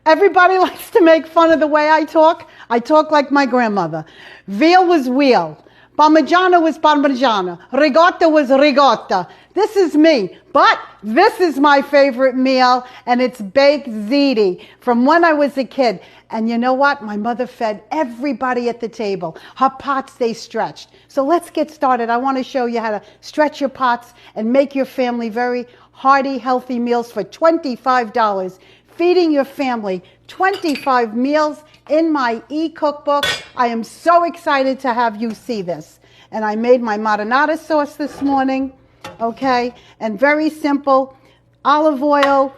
Everybody likes to make fun of the way I talk. I talk like my grandmother. Veal was veal. Parmigiana was parmigiana. Ricotta was ricotta. This is me. But this is my favorite meal, and it's baked ziti from when I was a kid. And you know what? My mother fed everybody at the table. Her pots, they stretched. So let's get started. I want to show you how to stretch your pots and make your family very hearty, healthy meals for $25. Feeding your family 25 meals in my e-cookbook. I am so excited to have you see this. And I made my marinara sauce this morning, okay? And very simple, olive oil,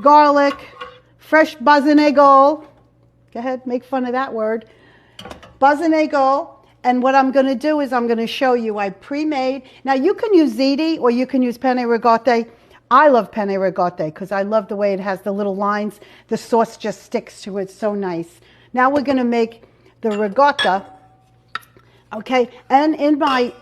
garlic, fresh bazinego. Go ahead, make fun of that word. Bazinego. And what I'm going to do is I'm going to show you, I pre-made. Now you can use ziti or you can use penne ricotta. I love penne ricotta because I love the way it has the little lines. The sauce just sticks to it so nice. Now we're going to make the ricotta, okay? And in my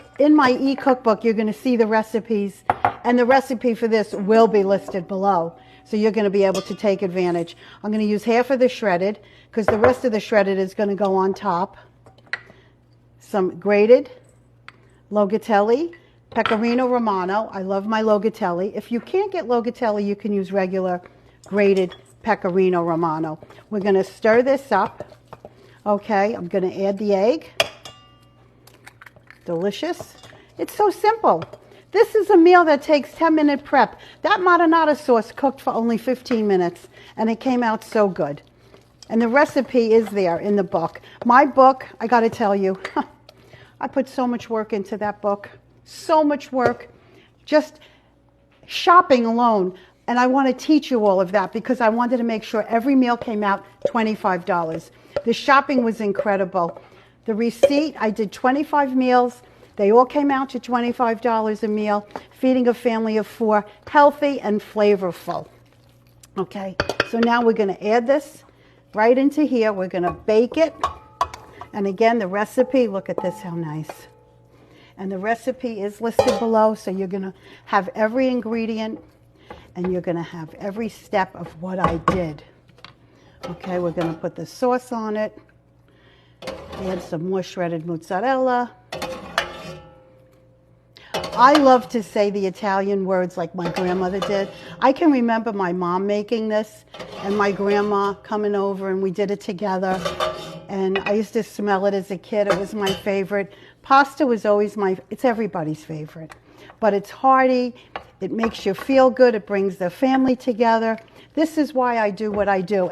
e-cookbook, you're going to see the recipes, and the recipe for this will be listed below. So you're going to be able to take advantage. I'm going to use half of the shredded because the rest of the shredded is going to go on top. Some grated logatelli. Pecorino Romano. I love my logatelli. If you can't get logatelli, you can use regular grated Pecorino Romano. We're going to stir this up. Okay, I'm going to add the egg. Delicious. It's so simple. This is a meal that takes 10-minute prep. That marinara sauce cooked for only 15 minutes, and it came out so good. And the recipe is there in the book. My book, I got to tell you, I put so much work into that book. So much work, just shopping alone. And I want to teach you all of that because I wanted to make sure every meal came out $25. The shopping was incredible. The receipt, I did 25 meals. They all came out to $25 a meal, feeding a family of 4, healthy and flavorful. Okay, so now we're going to add this right into here. We're going to bake it. And again, the recipe, look at this, how nice. And the recipe is listed below, so you're going to have every ingredient and you're going to have every step of what I did. Okay, we're going to put the sauce on it. Add some more shredded mozzarella. I love to say the Italian words like my grandmother did. I can remember my mom making this and my grandma coming over, and we did it together. And I used to smell it as a kid. It was my favorite. Pasta was always it's everybody's favorite. But it's hearty. It makes you feel good. It brings the family together. This is why I do what I do.